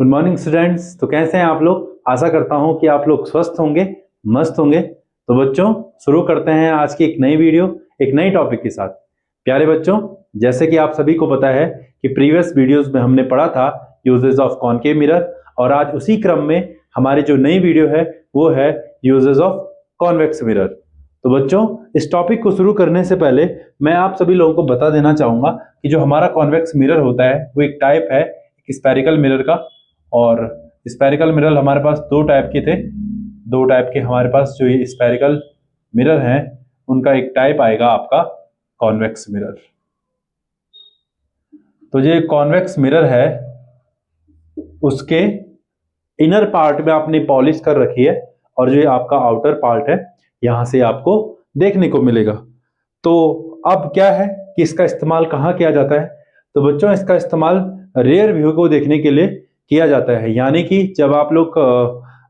Good morning students. तो कैसे हैं आप लोग? आशा करता हूं कि आप लोग स्वस्थ होंगे, मस्त होंगे। तो बच्चों, शुरू करते हैं आज की एक नई वीडियो, एक नई टॉपिक के साथ। प्यारे बच्चों, जैसे कि आप सभी को पता है कि प्रीवियस वीडियोस में हमने पढ़ा था यूजेस ऑफ कॉनकेव मिरर, और आज उसी क्रम में हमारी जो नई वीडियो है वो है यूजेस ऑफ कॉन्वेक्स मिरर। तो बच्चों, इस टॉपिक को शुरू करने से पहले मैं आप सभी लोगों को बता देना चाहूंगा कि जो हमारा कॉन्वेक्स मिरर होता है वो एक टाइप है स्फेरिकल मिरर का। और स्फेरिकल मिरर हमारे पास दो टाइप के थे। दो टाइप के हमारे पास जो ये स्फेरिकल मिरर हैं उनका एक टाइप आएगा आपका कॉन्वेक्स मिरर। तो ये कॉन्वेक्स मिरर है, उसके इनर पार्ट में आपने पॉलिश कर रखी है, और जो आपका आउटर पार्ट है यहां से आपको देखने को मिलेगा। तो अब क्या है कि इसका इस्तेमाल कहाँ किया जाता है? तो बच्चों, इसका इस्तेमाल रेयर व्यू को देखने के लिए किया जाता है। यानी कि जब आप लोग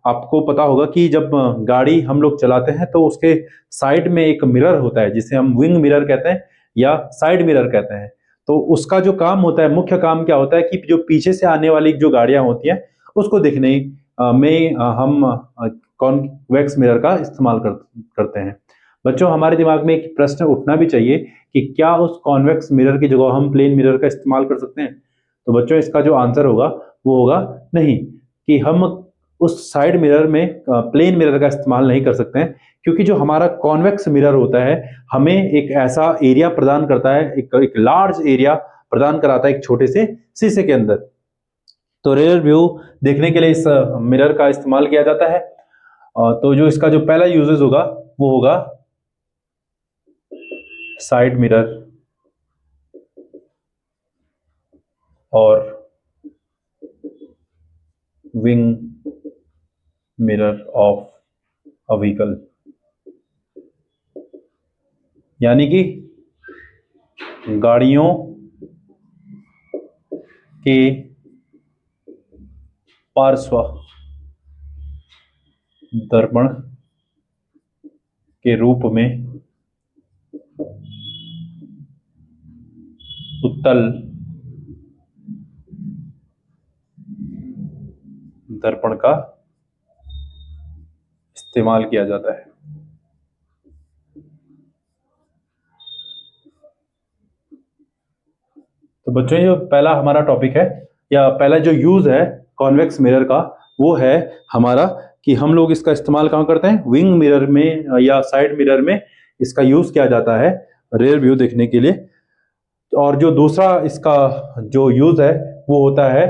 आपको पता होगा कि जब गाड़ी हम लोग चलाते हैं तो उसके साइड में एक मिरर होता है जिसे हम विंग मिरर कहते हैं या साइड मिरर कहते हैं। तो उसका जो काम होता है, मुख्य काम क्या होता है कि जो पीछे से आने वाली जो गाड़ियां होती हैं उसको देखने में हम कॉन्वेक्स मिरर का इस्तेमाल करते हैं। बच्चों, हमारे दिमाग में एक प्रश्न उठना भी चाहिए कि क्या उस कॉन्वेक्स मिरर की जगह हम प्लेन मिरर का इस्तेमाल कर सकते हैं? तो बच्चों, इसका जो आंसर होगा वो होगा नहीं, कि हम उस साइड मिरर में प्लेन मिरर का इस्तेमाल नहीं कर सकते हैं, क्योंकि जो हमारा कॉन्वेक्स मिरर होता है हमें एक ऐसा एरिया प्रदान करता है, एक लार्ज एरिया प्रदान कराता है एक छोटे से शीशे के अंदर। तो रेयर व्यू देखने के लिए इस मिरर का इस्तेमाल किया जाता है। तो जो इसका जो पहला यूजेस होगा वो होगा साइड मिरर और wing mirror of a vehicle. यानी कि गाड़ियों के पार्श्व दर्पण के रूप में उत्तल दर्पण का इस्तेमाल किया जाता है। तो बच्चों, ये पहला हमारा टॉपिक है या पहला जो यूज है कॉन्वेक्स मिरर का वो है हमारा कि हम लोग इसका इस्तेमाल कहाँ करते हैं? विंग मिरर में या साइड मिरर में इसका यूज किया जाता है रेयर व्यू देखने के लिए। और जो दूसरा इसका जो यूज है वो होता है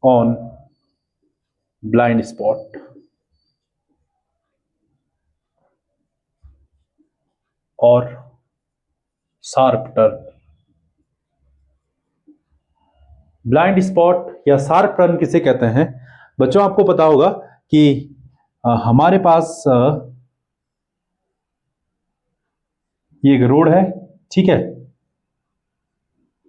ऑन ब्लाइंड स्पॉट और शार्प टर्न। ब्लाइंड स्पॉट या शार्प टर्न किसे कहते हैं? बच्चों, आपको पता होगा कि हमारे पास ये एक रोड है, ठीक है,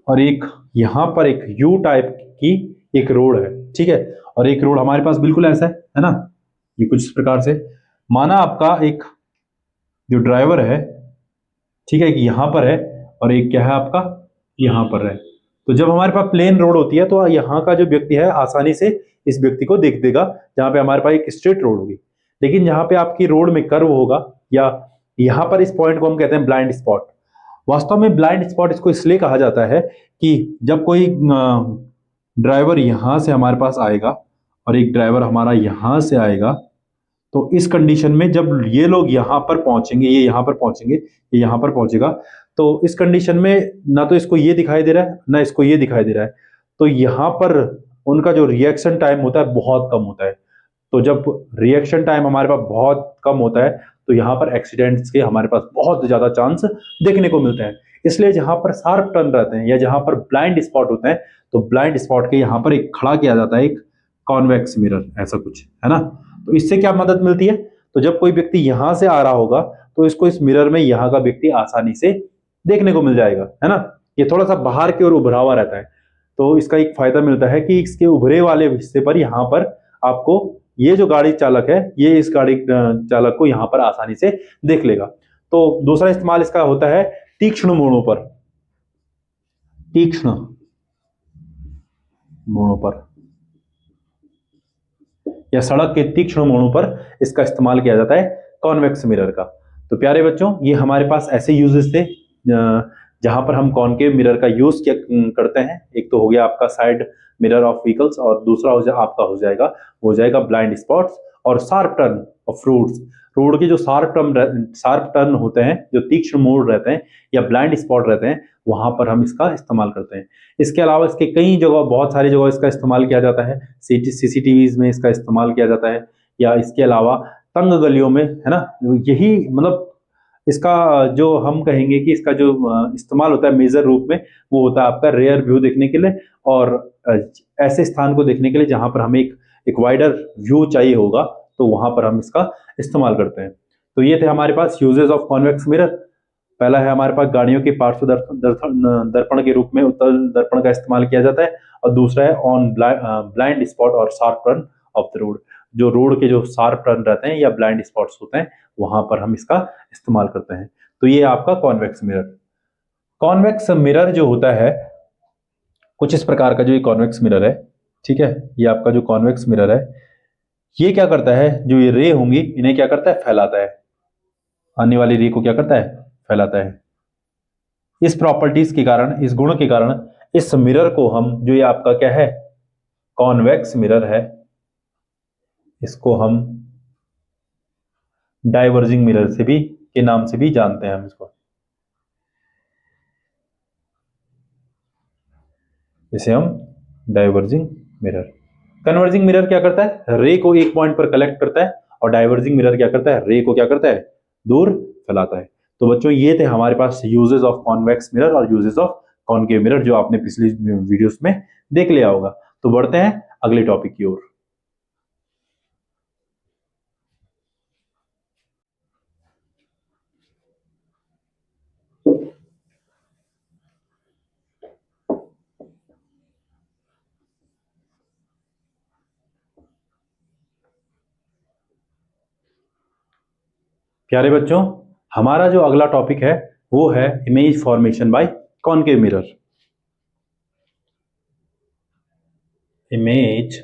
और एक यहां पर एक यू टाइप की एक रोड है, ठीक है, और एक रोड हमारे पास बिल्कुल ऐसा है ना, ये कुछ इस प्रकार से। माना आपका एक जो ड्राइवर है, ठीक है, कि यहां पर है और एक क्या है आपका यहां पर है। तो जब हमारे पास प्लेन रोड होती है तो यहाँ का जो व्यक्ति है आसानी से इस व्यक्ति को देख देगा, जहां पे हमारे पास एक स्ट्रेट रोड होगी। लेकिन जहां पे आपकी रोड में कर्व होगा या यहाँ पर इस पॉइंट को हम कहते हैं ब्लाइंड स्पॉट। वास्तव में ब्लाइंड स्पॉट इसको इसलिए कहा जाता है कि जब कोई ड्राइवर यहां से हमारे पास आएगा और एक ड्राइवर हमारा यहां से आएगा, तो इस कंडीशन में जब ये लोग यहां पर पहुंचेंगे, ये यहां पर पहुंचेंगे, ये यहां पर पहुंचेगा, तो इस कंडीशन में ना तो इसको ये दिखाई दे रहा है ना इसको ये दिखाई दे रहा है, तो यहां पर उनका जो रिएक्शन टाइम होता है बहुत कम होता है। तो जब रिएक्शन टाइम हमारे पास बहुत कम होता है तो यहाँ पर एक्सीडेंट्स के हमारे पास बहुत ज्यादा चांस देखने को मिलते हैं। इसलिए जहां पर शार्प टर्न रहते हैं या जहां पर ब्लाइंड स्पॉट होते हैं, तो ब्लाइंड स्पॉट के यहाँ पर एक खड़ा किया जाता है एक कॉन्वेक्स मिरर, ऐसा कुछ है ना। तो इससे क्या मदद मिलती है? तो जब कोई व्यक्ति यहां से आ रहा होगा तो इसको इस मिरर में यहाँ का व्यक्ति आसानी से देखने को मिल जाएगा, है ना। ये थोड़ा सा बाहर की ओर उभरा हुआ रहता है, तो इसका एक फायदा मिलता है कि इसके उभरे वाले हिस्से पर यहाँ पर आपको ये जो गाड़ी चालक है ये इस गाड़ी चालक को यहाँ पर आसानी से देख लेगा। तो दूसरा इस्तेमाल इसका होता है तीक्ष्ण मोड़ों पर। तीक्ष्ण मोड़ों पर या सड़क के तीक्ष्ण मोड़ों पर इसका इस्तेमाल किया जाता है कॉन्वेक्स मिरर का। तो प्यारे बच्चों, ये हमारे पास ऐसे यूजेस थे जहां पर हम कॉनकेव मिरर का यूज करते हैं। एक तो हो गया आपका साइड मिरर ऑफ व्हीकल्स, और दूसरा आपका हो जाएगा ब्लाइंड स्पॉट्स और sharp turn of roads. Road के जो शार्प टर्न होते हैं, जो तीक्ष्ण मोड़ रहते हैं या ब्लाइंड स्पॉट रहते हैं, वहां पर हम इसका इस्तेमाल करते हैं। इसके अलावा इसके कई जगह, बहुत सारी जगह इसका इस्तेमाल किया जाता है। सीसीटीवीज में इसका इस्तेमाल किया जाता है, या इसके अलावा तंग गलियों में, है ना। यही मतलब इसका जो हम कहेंगे कि इसका जो इस्तेमाल होता है मेजर रूप में, वो होता है आपका रेयर व्यू देखने के लिए, और ऐसे स्थान को देखने के लिए जहां पर हमें एक वाइडर व्यू चाहिए होगा, तो वहां पर हम इसका इस्तेमाल करते हैं। तो ये थे हमारे पास यूजेस ऑफ कॉन्वेक्स मिरर। पहला है हमारे पास गाड़ियों के पार्श्व दर्पण के रूप में उत्तल दर्पण का इस्तेमाल किया जाता है, और दूसरा है ऑन ब्लाइंड स्पॉट और sharp turn of the road. जो रोड के जो शार्प टर्न रहते हैं या ब्लाइंड स्पॉट्स होते हैं, वहां पर हम इसका इस्तेमाल करते हैं। तो ये आपका कॉन्वेक्स मिरर। कॉन्वेक्स मिरर जो होता है कुछ इस प्रकार का, जो ये कॉन्वेक्स मिरर है, ठीक है, ये आपका जो कॉन्वेक्स मिरर है, ये क्या करता है, जो ये रे होंगी इन्हें क्या करता है, फैलाता है। आने वाली रे को क्या करता है, फैलाता है। इस प्रॉपर्टीज के कारण, इस गुण के कारण, इस मिरर को हम, जो ये आपका क्या है, कॉन्वेक्स मिरर है, इसको हम डाइवर्जिंग मिरर से भी के नाम से भी जानते हैं हम इसको। इसे हम डाइवर्जिंग मिरर। कन्वर्जिंग मिरर क्या करता है, रे को एक पॉइंट पर कलेक्ट करता है, और डाइवर्जिंग मिरर क्या करता है, रे को क्या करता है, दूर फैलाता है। तो बच्चों, ये थे हमारे पास यूजेस ऑफ कॉन्वेक्स मिरर और यूजेस ऑफ कॉनकेव मिरर, जो आपने पिछली वीडियोस में देख लिया होगा। तो बढ़ते हैं अगले टॉपिक की ओर। प्यारे बच्चों, हमारा जो अगला टॉपिक है वो है image formation by concave mirror. Image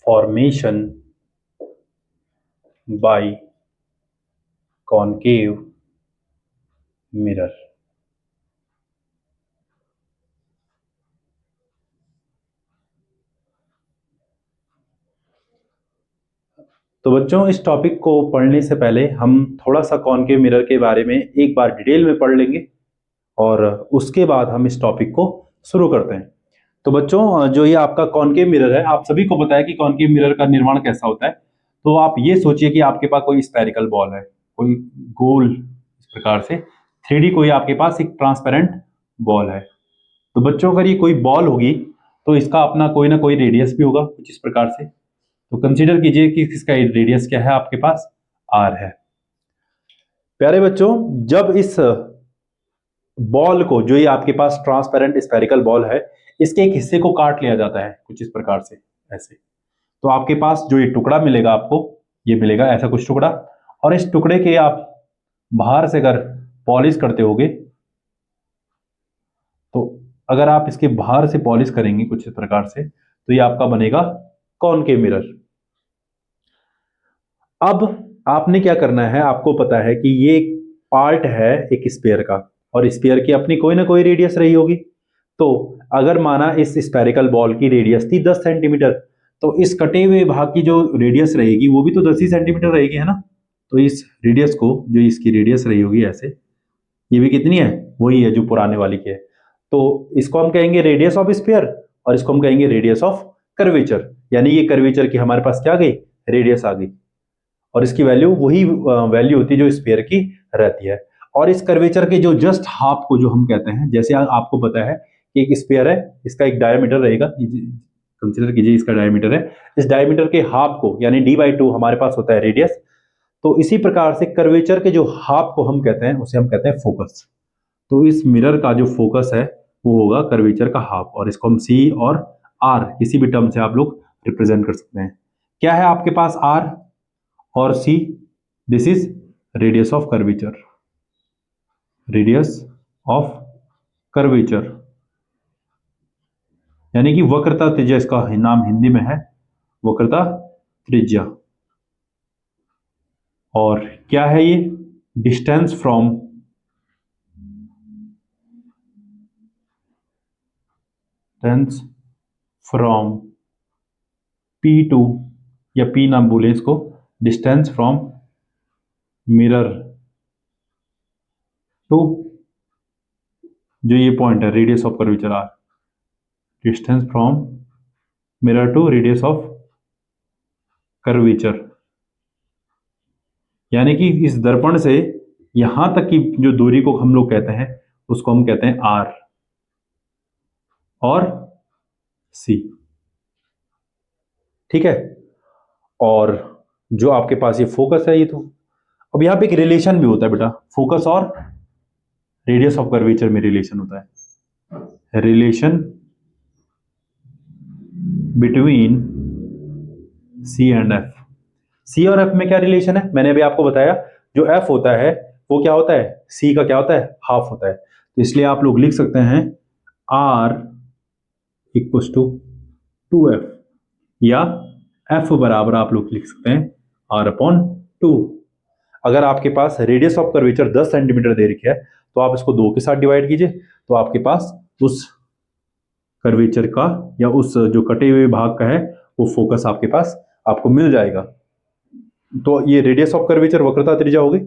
formation by concave mirror. तो बच्चों, इस टॉपिक को पढ़ने से पहले हम थोड़ा सा कॉनकेव मिरर के बारे में एक बार डिटेल में पढ़ लेंगे, और उसके बाद हम इस टॉपिक को शुरू करते हैं। तो बच्चों, जो ये आपका कॉनकेव मिरर है, आप सभी को पता है कि कॉनकेव मिरर का निर्माण कैसा होता है। तो आप ये सोचिए कि आपके पास कोई स्फेरिकल बॉल है, कोई गोल, इस प्रकार से 3D कोई आपके पास एक ट्रांसपेरेंट बॉल है। तो बच्चों, अगर ये कोई बॉल होगी तो इसका अपना कोई ना कोई रेडियस भी होगा कुछ इस प्रकार से। तो कंसीडर कीजिए कि इसका रेडियस क्या है, आपके पास r है। प्यारे बच्चों, जब इस बॉल को, जो ये आपके पास ट्रांसपेरेंट स्फेरिकल बॉल है, इसके एक हिस्से को काट लिया जाता है कुछ इस प्रकार से, ऐसे, तो आपके पास जो ये टुकड़ा मिलेगा आपको, ये मिलेगा ऐसा कुछ टुकड़ा। और इस टुकड़े के आप बाहर से अगर पॉलिश करते होगे, तो अगर आप इसके बाहर से पॉलिश करेंगे कुछ इस प्रकार से, तो ये आपका बनेगा कॉनकेव मिरर। अब आपने क्या करना है, आपको पता है कि ये एक पार्ट है एक स्फीयर का, और स्फीयर की अपनी कोई ना कोई रेडियस रही होगी। तो अगर माना इस स्फेरिकल बॉल की रेडियस थी 10 सेंटीमीटर, तो इस कटे हुए भाग की जो रेडियस रहेगी वो भी तो 10 ही सेंटीमीटर रहेगी, है ना। तो इस रेडियस को, जो इसकी रेडियस रही होगी ऐसे, ये भी कितनी है, वही है जो पुराने वाली की है। तो इसको हम कहेंगे रेडियस ऑफ स्फीयर, और इसको हम कहेंगे रेडियस ऑफ कर्वेचर। यानी ये कर्वेचर की हमारे पास क्या आ गई, रेडियस आ गई, और इसकी वैल्यू वही वैल्यू होती है जो स्फीयर की रहती है। और इस कर्वेचर के जो जस्ट हाफ को जो हम कहते हैं, जैसे आपको पता है कि एक स्फीयर है, इसका एक डायमीटर रहेगा, कंसीडर कीजिए इसका डायमीटर है, इस डायमीटर के हाफ को, यानी d/2 हमारे पास होता है रेडियस। तो इसी प्रकार से कर्वेचर के जो हाफ को हम कहते हैं, उसे हम कहते हैं फोकस। तो इस मिरर का जो फोकस है वो होगा कर्वेचर का हाफ, और इसको हम c और r किसी भी टर्म से आप लोग रिप्रेजेंट कर सकते हैं। क्या है आपके पास r और c, this is radius of curvature, radius of curvature, यानी कि वक्रता त्रिज्या इसका नाम हिंदी में है, वक्रता त्रिज्या। और क्या है ये? डिस्टेंस फ्रॉम P2, या P नाम बोले इसको, डिस्टेंस फ्रॉम मिरर टू, जो ये पॉइंट है radius of curvature R, distance from mirror to radius of curvature, यानी कि इस दर्पण से यहां तक की जो दूरी को हम लोग कहते हैं उसको हम कहते हैं R और C। ठीक है। और जो आपके पास ये फोकस है, ये तो अब यहां पे एक रिलेशन भी होता है बेटा, फोकस और रेडियस ऑफ कर्वेचर में रिलेशन होता है, relation between C and F। C और F में क्या रिलेशन है? मैंने अभी आपको बताया, जो F होता है वो क्या होता है, C का क्या होता है, हाफ होता है। तो इसलिए आप लोग लिख सकते हैं R इक्वल टू 2F, या F बराबर आप लोग लिख सकते हैं R/2। अगर आपके पास रेडियस ऑफ कर्वेचर 10 सेंटीमीटर दे रखी है तो आप इसको 2 के साथ डिवाइड कीजिए, तो आपके पास उस कर्वेचर का या उस जो कटे हुए भाग का है वो फोकस आपके पास आपको मिल जाएगा। तो ये रेडियस ऑफ कर्वेचर वक्रता त्रिज्या हो गई,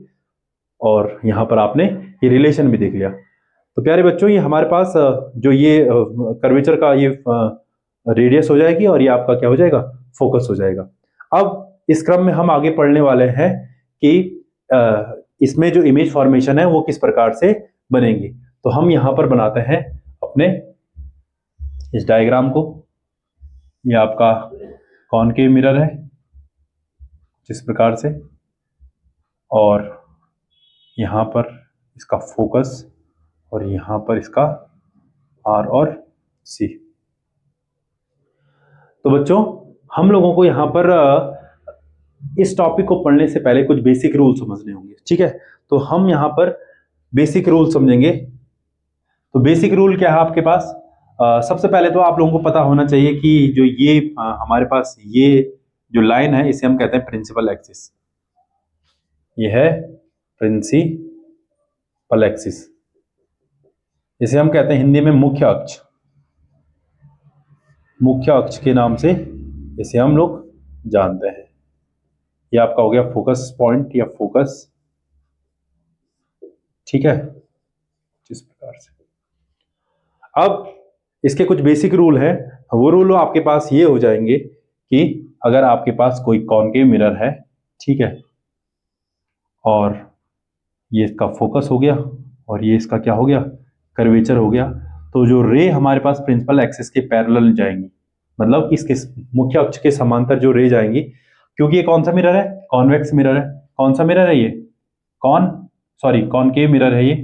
और यहां पर आपने ये रिलेशन भी देख लिया। तो प्यारे बच्चों, ये हमारे पास जो ये कर्वेचर का ये रेडियस हो जाएगी, और ये आपका क्या हो जाएगा, फोकस हो जाएगा। अब इस क्रम में हम आगे पढ़ने वाले हैं कि इसमें जो इमेज फॉर्मेशन है वो किस प्रकार से बनेंगी। तो हम यहां पर बनाते हैं अपने इस डायग्राम को। ये आपका कॉनकेव मिरर है जिस प्रकार से, और यहां पर इसका फोकस, और यहां पर इसका R और C। तो बच्चों, हम लोगों को यहां पर इस टॉपिक को पढ़ने से पहले कुछ बेसिक रूल समझने होंगे। ठीक है, तो हम यहां पर बेसिक रूल समझेंगे। तो बेसिक रूल क्या है आपके पास? सबसे पहले तो आप लोगों को पता होना चाहिए कि जो ये हमारे पास ये जो लाइन है इसे हम कहते हैं प्रिंसिपल एक्सिस। ये है प्रिंसिपल एक्सिस, इसे हम कहते हैं हिंदी में मुख्य अक्ष। मुख्य अक्ष के नाम से इसे हम लोग जानते हैं। ये आपका हो गया फोकस पॉइंट या फोकस। ठीक है, इस प्रकार से। अब इसके कुछ बेसिक रूल है, वो रूल आपके पास ये हो जाएंगे कि अगर आपके पास कोई कॉनकेव मिरर है, ठीक है, और ये इसका फोकस हो गया और ये इसका क्या हो गया, कर्वेचर हो गया, तो जो रे हमारे पास प्रिंसिपल एक्सिस के पैरेलल जाएंगी, मतलब इसके मुख्य अक्ष के समांतर जो रे जाएंगी, क्योंकि ये कौन सा मिरर है, कॉन्वेक्स मिरर है। कौन सा मिरर है ये, कॉनकेव मिरर है ये।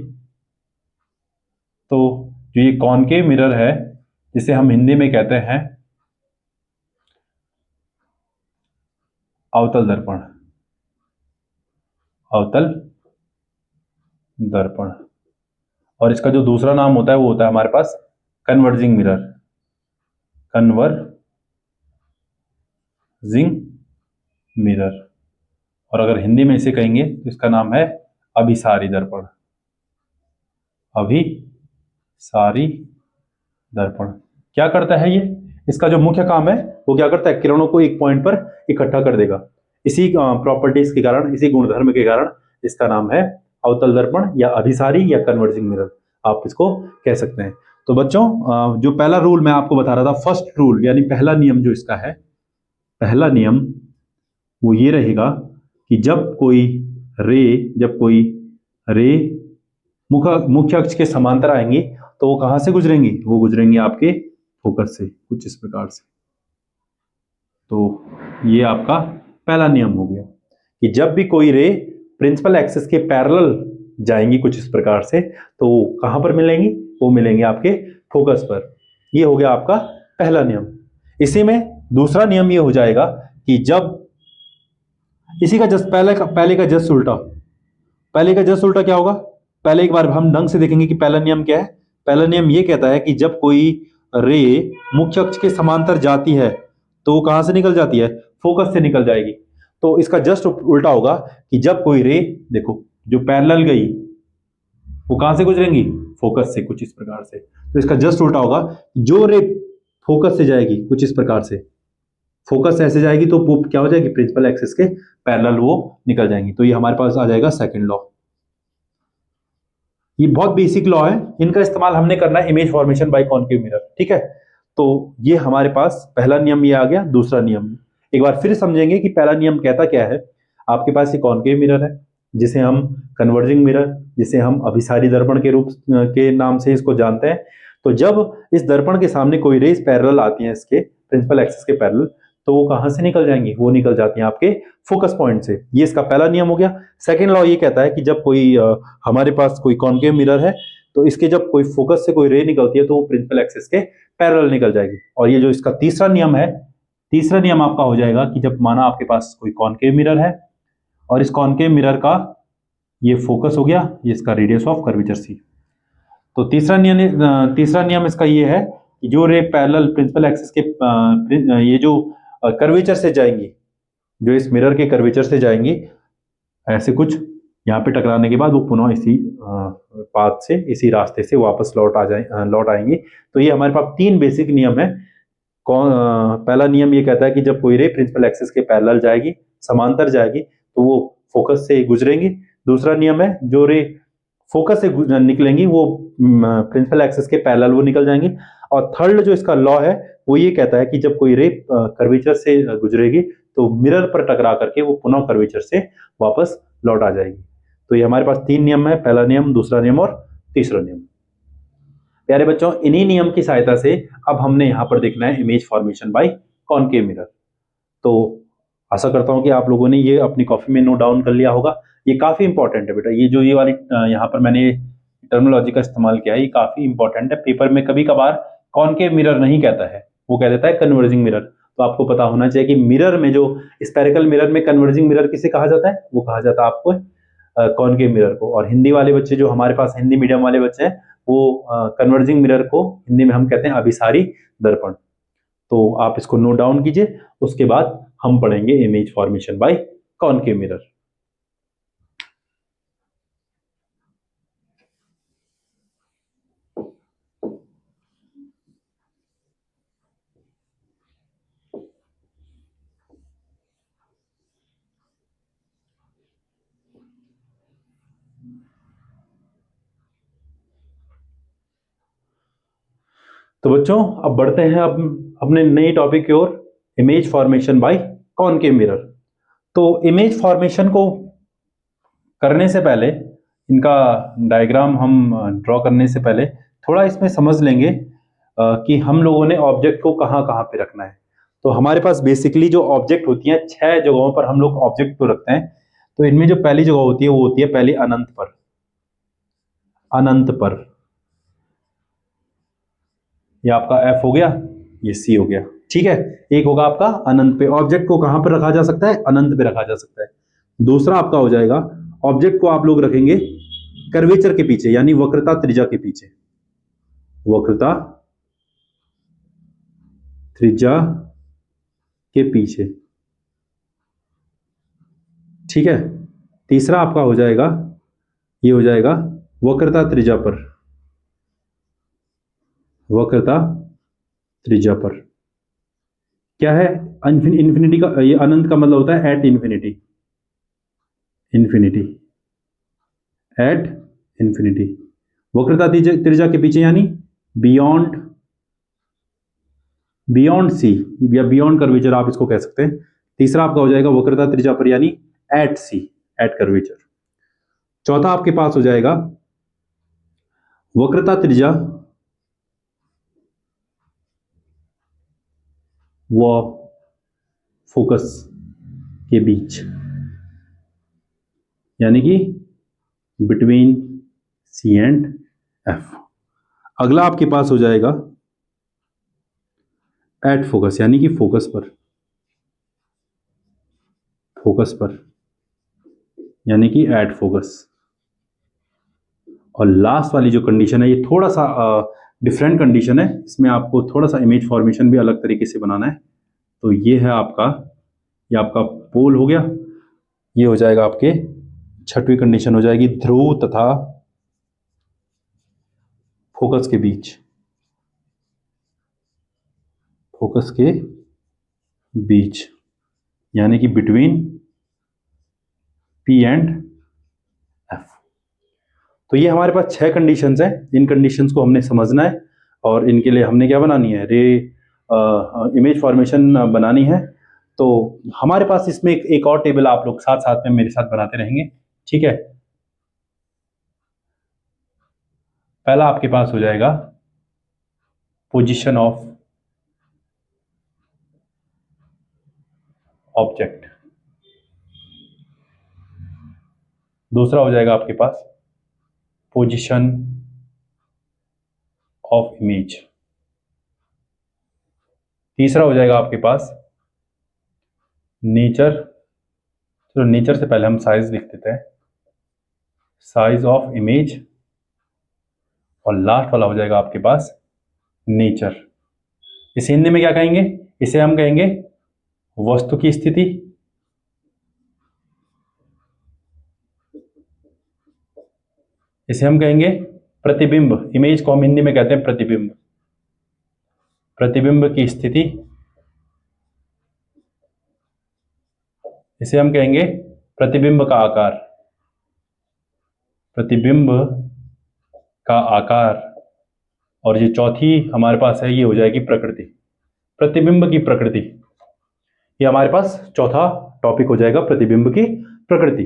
तो जो ये कॉनकेव मिरर है जिसे हम हिंदी में कहते हैं अवतल दर्पण, अवतल दर्पण, और इसका जो दूसरा नाम होता है वो होता है हमारे पास कन्वर्जिंग मिरर, कन्वर्जिंग मिरर। और अगर हिंदी में इसे कहेंगे तो इसका नाम है अभिसारी दर्पण, अभिसारी दर्पण। क्या करता है ये, इसका जो मुख्य काम है वो क्या करता है, किरणों को एक पॉइंट पर इकट्ठा कर देगा। इसी प्रॉपर्टीज के कारण, इसी गुणधर्म के कारण इसका नाम है अवतल दर्पण या अभिसारी या कन्वर्जिंग मिरर, आप इसको कह सकते हैं। तो बच्चों, जो पहला रूल मैं आपको बता रहा था, फर्स्ट रूल यानी पहला नियम जो इसका है, पहला नियम वो ये रहेगा कि जब कोई रे मुख्य अक्ष के समांतर आएंगी तो वो कहां से गुजरेंगी, वो गुजरेंगी आपके फोकस से, कुछ इस प्रकार से। तो ये आपका पहला नियम हो गया कि जब भी कोई रे प्रिंसिपल एक्सिस के पैरेलल जाएंगी कुछ इस प्रकार से, तो कहां पर मिलेंगी, वो मिलेंगे आपके फोकस पर। ये हो गया आपका पहला नियम। इसी में दूसरा नियम ये हो जाएगा कि जब इसी का जस्ट पहले का जस्ट उल्टा, पहले का जस्ट उल्टा क्या होगा, पहले एक बार हम ढंग से देखेंगे कि पहला नियम क्या है। पहला नियम ये कहता है कि जब कोई रे मुख्य अक्ष के समांतर जाती है तो वो कहाँ से निकल जाती है, फोकस से निकल जाएगी। तो इसका जस्ट उल्टा होगा कि जब कोई रे, देखो जो पैरेलल गई वो कहाँ से गुजरेंगी, फोकस से, कुछ इस प्रकार से। तो इसका जस्ट उल्टा होगा, जो रे फोकस से जाएगी कुछ इस प्रकार से, फोकस से ऐसे जाएगी तो वो क्या हो जाएगी, प्रिंसिपल एक्सिस के पैरेलल वो निकल जाएंगी। तो ये हमारे पास आ जाएगा सेकंड लॉ। ये बहुत बेसिक लॉ है, इनका इस्तेमाल हमने करना है image formation by concave mirror, ठीक है। तो ये हमारे पास पहला नियम ये आ गया। दूसरा नियम एक बार फिर समझेंगे कि पहला नियम कहता क्या है। आपके पास ये कॉनकेव मिरर है, जिसे हम कन्वर्जिंग मिरर, जिसे हम अभिसारी दर्पण के रूप के नाम से इसको जानते हैं। तो जब इस दर्पण के सामने कोई रेज पैरेलल आती है इसके प्रिंसिपल एक्सिस के पैरेलल, तो वो कहां से निकल जाएंगी, वो निकल जाती हैं आपके फोकस पॉइंट से। ये इसका पहला नियम हो गया। सेकेंड लॉ ये कहता है कि जब कोई हमारे पास कोई कॉनकेव मिरर है, तो इसके जब कोई फोकस से कोई रे निकलती है तो वो प्रिंसिपल एक्सिस के पैरेलल निकल जाएगी। और ये जो इसका तीसरा नियम है, तीसरा नियम आपका हो जाएगा कि जब माना आपके पास कोई कॉनकेव मिरर है और इस कॉनकेव मिरर का ये फोकस हो गया, ये इसका रेडियस ऑफ कर्वेचर सी। तो तीसरा नियम इसका ये है कि जो रे पैरेलल प्रिंसिपल एक्सिस के ये जो कर्वेचर से जाएंगी, जो इस मिरर के कर्वेचर से जाएंगी, ऐसे कुछ यहाँ पे टकराने के बाद वो पुनः इसी पाथ से, इसी रास्ते से वापस लौट आएंगी। तो ये हमारे पास तीन बेसिक नियम है। पहला नियम ये कहता है कि जब कोई रे प्रिंसिपल एक्सिस के पैरेलल जाएगी, समांतर जाएगी, तो वो फोकस से गुजरेंगी। दूसरा नियम है जो रे फोकस से निकलेंगी वो प्रिंसिपल एक्सिस के पैरेलल वो निकल जाएंगी। और थर्ड जो इसका लॉ है वो ये कहता है कि जब कोई रे कर्वेचर से गुजरेगी तो मिरर पर टकरा करके वो पुनः कर्वेचर से वापस लौट आ जाएगी। तो ये हमारे पास तीन नियम है, पहला नियम, दूसरा नियम और तीसरा नियम। प्यारे बच्चों, इन्हीं नियम की सहायता से अब हमने यहाँ पर देखना है image formation by concave mirror. तो आशा करता हूँ कि आप लोगों ने ये अपनी कॉपी में नोट डाउन कर लिया होगा। ये काफी इंपॉर्टेंट है बेटा, ये जो ये वाली यहाँ पर मैंने टर्मिनोलॉजी का इस्तेमाल किया है, ये काफी इंपॉर्टेंट है। पेपर में कभी कभार कॉनकेव मिरर नहीं कहता है, वो कह देता है कन्वर्जिंग मिरर। तो आपको पता होना चाहिए कि मिरर में, जो स्पेरिकल मिरर में कन्वर्जिंग मिरर किसे कहा जाता है, वो कहा जाता है आपको कॉनकेव मिरर को। और हिंदी वाले बच्चे, जो हमारे पास हिंदी मीडियम वाले बच्चे हैं, वो कन्वर्जिंग मिरर को हिंदी में हम कहते हैं अभिसारी दर्पण। तो आप इसको नोट डाउन कीजिए, उसके बाद हम पढ़ेंगे image formation by concave mirror. तो बच्चों अब बढ़ते हैं अब अपने नए टॉपिक की ओर, image formation by concave mirror. तो इमेज फॉर्मेशन को करने से पहले, इनका डायग्राम हम ड्रॉ करने से पहले थोड़ा इसमें समझ लेंगे कि हम लोगों ने ऑब्जेक्ट को कहाँ कहाँ पे रखना है। तो हमारे पास बेसिकली जो ऑब्जेक्ट होती हैं, 6 जगहों पर हम लोग ऑब्जेक्ट को रखते हैं। तो इनमें जो पहली जगह होती है वो होती है पहले अनंत पर। अनंत पर ये आपका F हो गया, ये C हो गया, ठीक है। एक होगा आपका अनंत पे। ऑब्जेक्ट को कहां पर रखा जा सकता है, अनंत पे रखा जा सकता है। दूसरा आपका हो जाएगा, ऑब्जेक्ट को आप लोग रखेंगे कर्वेचर के पीछे, यानी वक्रता त्रिज्या के पीछे। वक्रता त्रिज्या के पीछे, ठीक है। तीसरा आपका हो जाएगा, ये हो जाएगा वक्रता त्रिज्या पर। वक्रता त्रिज्या पर क्या है, इन्फिनिटी का, ये अनंत का मतलब होता है at infinity. Infinity, at infinity. वक्रता त्रिज्या के पीछे यानी बियॉन्ड, बियॉन्ड सी या बियॉन्ड कर्वेचर आप इसको कह सकते हैं। तीसरा आपका हो जाएगा वक्रता त्रिज्या पर यानी एट सी, एट कर्वेचर। चौथा आपके पास हो जाएगा वक्रता त्रिज्या व फोकस के बीच, यानी कि बिटवीन सी एंड एफ। अगला आपके पास हो जाएगा एट फोकस, यानी कि फोकस पर। फोकस पर यानी कि एट फोकस। और लास्ट वाली जो कंडीशन है, ये थोड़ा सा डिफरेंट कंडीशन है, इसमें आपको थोड़ा सा इमेज फॉर्मेशन भी अलग तरीके से बनाना है। तो ये है आपका, ये आपका पोल हो गया। ये हो जाएगा आपके छठवीं कंडीशन हो जाएगी, ध्रुव तथा फोकस के बीच, फोकस के बीच, यानी कि बिटवीन पी एंड एफ। तो ये हमारे पास 6 कंडीशंस हैं। इन कंडीशंस को हमने समझना है और इनके लिए हमने क्या बनानी है, रे इमेज फॉर्मेशन बनानी है। तो हमारे पास इसमें एक और टेबल आप लोग साथ साथ में मेरे साथ बनाते रहेंगे, ठीक है। पहला आपके पास हो जाएगा पोजीशन ऑफ ऑब्जेक्ट, दूसरा हो जाएगा आपके पास पोजीशन ऑफ इमेज, तीसरा हो जाएगा आपके पास नेचर, चलो नेचर से पहले हम साइज लिख देते हैं, साइज ऑफ इमेज, और लास्ट वाला हो जाएगा आपके पास नेचर। इसे हिंदी में क्या कहेंगे, इसे हम कहेंगे वस्तु की स्थिति, इसे हम कहेंगे प्रतिबिंब, इमेज को हम हिंदी में कहते हैं प्रतिबिंब, प्रतिबिंब की स्थिति, इसे हम कहेंगे प्रतिबिंब का आकार, प्रतिबिंब का आकार, और ये चौथी हमारे पास है, ये हो जाएगी प्रकृति, प्रतिबिंब की प्रकृति। ये हमारे पास चौथा टॉपिक हो जाएगा, प्रतिबिंब की प्रकृति।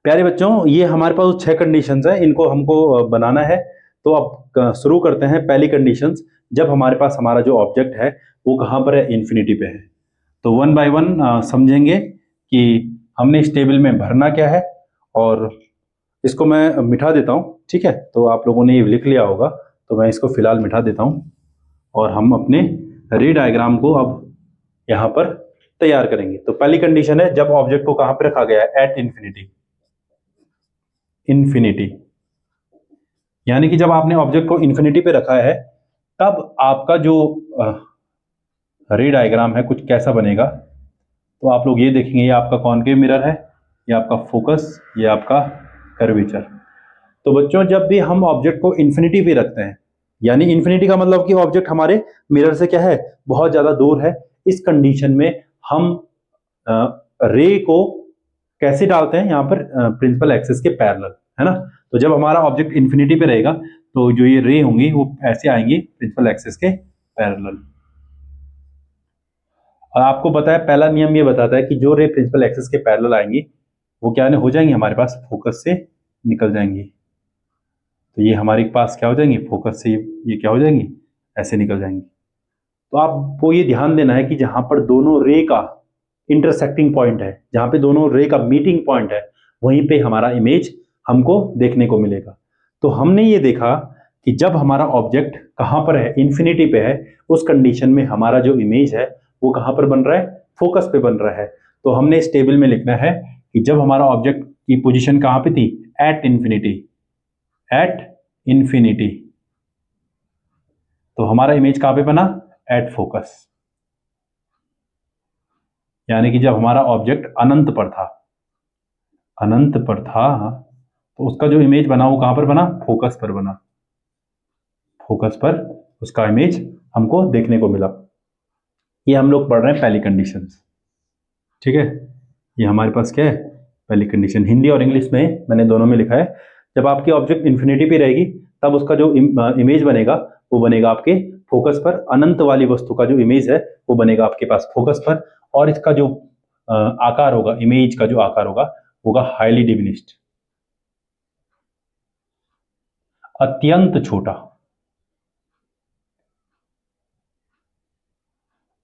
प्यारे बच्चों, ये हमारे पास 6 कंडीशंस हैं, इनको हमको बनाना है। तो अब शुरू करते हैं। पहली कंडीशंस, जब हमारे पास हमारा जो ऑब्जेक्ट है वो कहाँ पर है, इन्फिनिटी पे है। तो वन बाय वन समझेंगे कि हमने इस टेबल में भरना क्या है, और इसको मैं मिटा देता हूँ, ठीक है। तो आप लोगों ने ये लिख लिया होगा, तो मैं इसको फिलहाल मिटा देता हूँ और हम अपने रे डायग्राम को अब यहाँ पर तैयार करेंगे। तो पहली कंडीशन है, जब ऑब्जेक्ट को कहाँ पर रखा गया है, एट इन्फिनिटी, इन्फिनिटी, यानी कि जब आपने ऑब्जेक्ट को इन्फिनिटी पे रखा है तब आपका जो रे डायग्राम है कुछ कैसा बनेगा। तो आप लोग ये देखेंगे, ये आपका कॉनकेव मिरर है, ये आपका फोकस, ये आपका कर्वेचर। तो बच्चों, जब भी हम ऑब्जेक्ट को इन्फिनिटी पे रखते हैं, यानी इन्फिनिटी का मतलब कि ऑब्जेक्ट हमारे मिरर से क्या है, बहुत ज्यादा दूर है, इस कंडीशन में हम रे को कैसे डालते हैं, यहाँ पर प्रिंसिपल एक्सिस के पैरेलल, है ना। तो जब हमारा ऑब्जेक्ट इन्फिनिटी पे रहेगा तो जो ये रे होंगी वो ऐसे आएंगी प्रिंसिपल एक्सिस के पैरेलल। और आपको पता है पहला नियम ये बताता है कि जो रे प्रिंसिपल एक्सिस के पैरेलल आएंगी वो क्या हो जाएंगी, हमारे पास फोकस से निकल जाएंगी। तो ये हमारे पास क्या हो जाएंगी, फोकस से ये क्या हो जाएंगी, ऐसे निकल जाएंगी। तो आपको ये ध्यान देना है कि जहां पर दोनों रे का इंटरसेक्टिंग पॉइंट है, जहां पे दोनों रे का मीटिंग पॉइंट है, वहीं पे हमारा इमेज हमको देखने को मिलेगा। तो हमने ये देखा कि जब हमारा ऑब्जेक्ट कहां पर है, इन्फिनिटी पे है, उस कंडीशन में हमारा जो इमेज है वो कहां पर बन रहा है, फोकस पे बन रहा है। तो हमने इस टेबल में लिखना है कि जब हमारा ऑब्जेक्ट की पोजीशन कहां पे थी, एट इन्फिनिटी, एट इन्फिनिटी, तो हमारा इमेज कहां पे बना, एट फोकस, यानी कि जब हमारा ऑब्जेक्ट अनंत पर था, अनंत पर था, तो उसका जो इमेज बना वो कहां पर बना, फोकस पर बना, फोकस पर उसका इमेज हमको देखने को मिला। ये हम लोग पढ़ रहे हैं पहली कंडीशन, ठीक है। ये हमारे पास क्या है, पहली कंडीशन। हिंदी और इंग्लिश में मैंने दोनों में लिखा है। जब आपकी ऑब्जेक्ट इन्फिनिटी पे रहेगी तब उसका जो इमेज बनेगा वो बनेगा आपके फोकस पर, अनंत वाली वस्तु का जो इमेज है वो बनेगा आपके पास फोकस पर, और इसका जो आकार होगा, इमेज का जो आकार होगा हाईली डिमिनिश्ड, अत्यंत छोटा,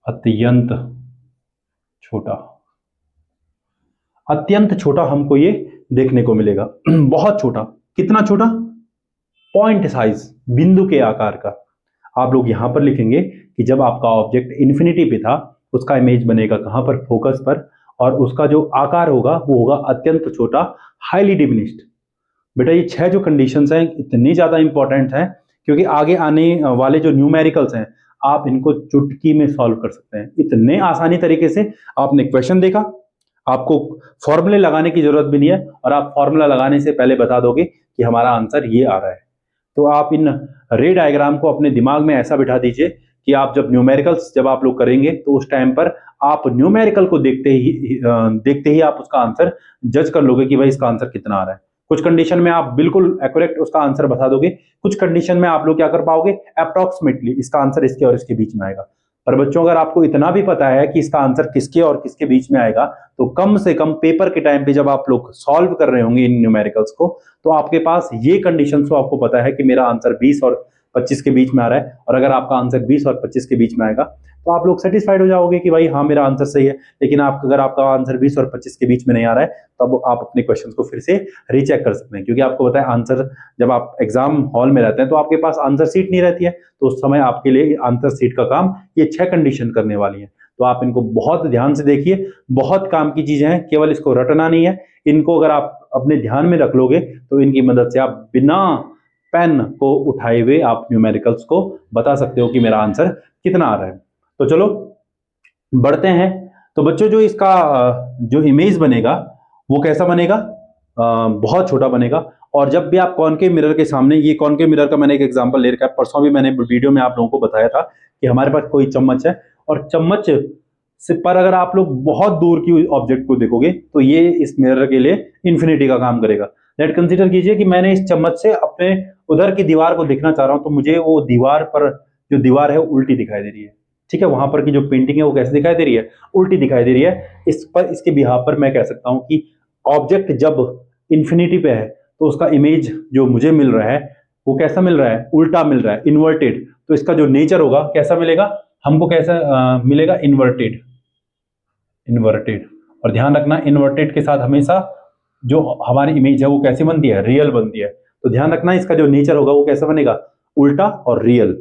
अत्यंत छोटा, अत्यंत छोटा हमको ये देखने को मिलेगा। बहुत छोटा, कितना छोटा, पॉइंट साइज, बिंदु के आकार का। आप लोग यहां पर लिखेंगे कि जब आपका ऑब्जेक्ट इन्फिनिटी पे था उसका इमेज बनेगा कहां पर, फोकस पर, और उसका जो आकार होगा वो होगा अत्यंत छोटा, हाईली डिमिनिश्ड। बेटा ये 6 जो कंडीशंस हैं इतनी ज्यादा इंपॉर्टेंट हैं क्योंकि आगे आने वाले जो न्यूमेरिकल्स हैं, आप इनको चुटकी में सॉल्व कर सकते हैं। इतने आसानी तरीके से आपने क्वेश्चन देखा, आपको फॉर्मूले लगाने की जरूरत भी नहीं है, और आप फॉर्मूला लगाने से पहले बता दोगे कि हमारा आंसर ये आ रहा है। तो आप इन रे डायग्राम को अपने दिमाग में ऐसा बिठा दीजिए कि आप जब न्यूमेरिकल्स जब आप लोग करेंगे तो उस टाइम पर आप न्यूमेरिकल को देखते ही आप उसका आंसर जज कर लोगे कि भाई इसका आंसर कितना आ रहा है। कुछ कंडीशन में आप बिल्कुल एक्यूरेट उसका आंसर बता दोगे, कुछ कंडीशन में आप लोग क्या कर पाओगे, अप्रॉक्सीमेटली इसका आंसर इसके और इसके बीच में आएगा। पर बच्चों अगर आपको इतना भी पता है कि इसका आंसर किसके और किसके बीच में आएगा, तो कम से कम पेपर के टाइम पे जब आप लोग सॉल्व कर रहे होंगे इन न्यूमेरिकल्स को, तो आपके पास ये कंडीशन तो आपको पता है कि मेरा आंसर 20 और 25 के बीच में आ रहा है, और अगर आपका आंसर 20 और 25 के बीच में आएगा तो आप लोग सेटिस्फाइड हो जाओगे कि भाई हाँ मेरा आंसर सही है। लेकिन अगर आपका आंसर 20 और 25 के बीच में नहीं आ रहा है, तब आप अपने क्वेश्चंस को फिर से रीचेक कर सकते हैं, क्योंकि आपको पता है आंसर, जब आप एग्जाम हॉल में रहते हैं तो आपके पास आंसर सीट नहीं रहती है, तो उस समय आपके लिए आंसर सीट का काम ये 6 कंडीशन करने वाली है। तो आप इनको बहुत ध्यान से देखिए, बहुत काम की चीजें हैं, केवल इसको रटना नहीं है। इनको अगर आप अपने ध्यान में रख लोगे तो इनकी मदद से आप बिना पेन को उठाए हुए आप न्यूमेरिकल्स को बता सकते हो कि मेरा आंसर कितना आ रहा है। तो चलो बढ़ते हैं। तो बच्चों जो इसका जो इमेज बनेगा वो कैसा बनेगा, बहुत छोटा बनेगा। और जब भी आप कॉनकेव मिरर के सामने, ये कॉनकेव मिरर का मैंने एक एग्जांपल ले रखा है, परसों भी मैंने वीडियो में आप लोगों को बताया था कि हमारे पास कोई चम्मच है, और चम्मच से पर अगर आप लोग बहुत दूर की ऑब्जेक्ट को देखोगे तो ये इस मिरर के लिए इंफिनिटी का काम करेगा। लेट कंसीडर कीजिए कि मैंने इस चम्मच से अपने उधर की दीवार को देखना चाह रहा हूं, तो मुझे वो दीवार पर जो दीवार है उल्टी दिखाई दे रही है, ठीक है, वहां पर की जो पेंटिंग है वो कैसे दिखाई दे रही है, उल्टी दिखाई दे रही है। इस पर, इसके बिहाफ पर मैं कह सकता हूं कि ऑब्जेक्ट जब इंफिनिटी पे है तो उसका इमेज जो मुझे मिल रहा है वो कैसा मिल रहा है, उल्टा मिल रहा है, इन्वर्टेड। तो इसका जो नेचर होगा कैसा मिलेगा हमको, कैसा मिलेगा, इन्वर्टेड। इन्वर्टेड, और ध्यान रखना इन्वर्टेड के साथ हमेशा जो हमारी इमेज है वो कैसी बनती है, रियल बनती है। तो ध्यान रखना इसका जो नेचर होगा वो कैसा बनेगा, उल्टा और रियल।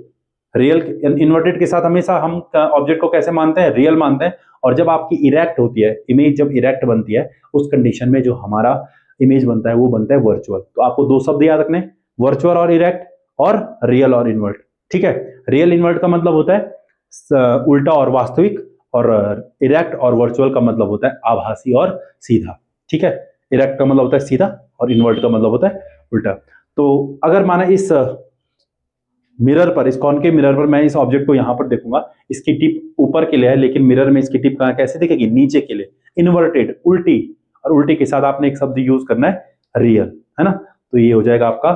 रियल इन्वर्टेड के साथ हमेशा हम ऑब्जेक्ट को कैसे मानते हैं, रियल मानते हैं। और जब आपकी इरेक्ट होती है इमेज, जब इरेक्ट बनती है उस कंडीशन में जो हमारा इमेज बनता है वो बनता है वर्चुअल। तो आपको दो शब्द याद रखने, वर्चुअल और इरेक्ट, और रियल और इन्वर्ट, ठीक है। रियल इन्वर्ट का मतलब होता है उल्टा और वास्तविक, और इरेक्ट और वर्चुअल का मतलब होता है आभासी और सीधा, ठीक है। इरेक्ट का मतलब होता है सीधा और इन्वर्ट का मतलब होता है उल्टा। तो अगर माना इस मिरर पर, इस कॉनकेव मिरर पर मैं इस ऑब्जेक्ट को यहां पर देखूंगा, इसकी टिप ऊपर के लिए है लेकिन मिरर में इसकी टिप कहां कैसे दिखेगी, नीचे के लिए, इन्वर्टेड, उल्टी। और उल्टी के साथ आपने एक शब्द यूज करना है रियल, है ना। तो ये हो जाएगा आपका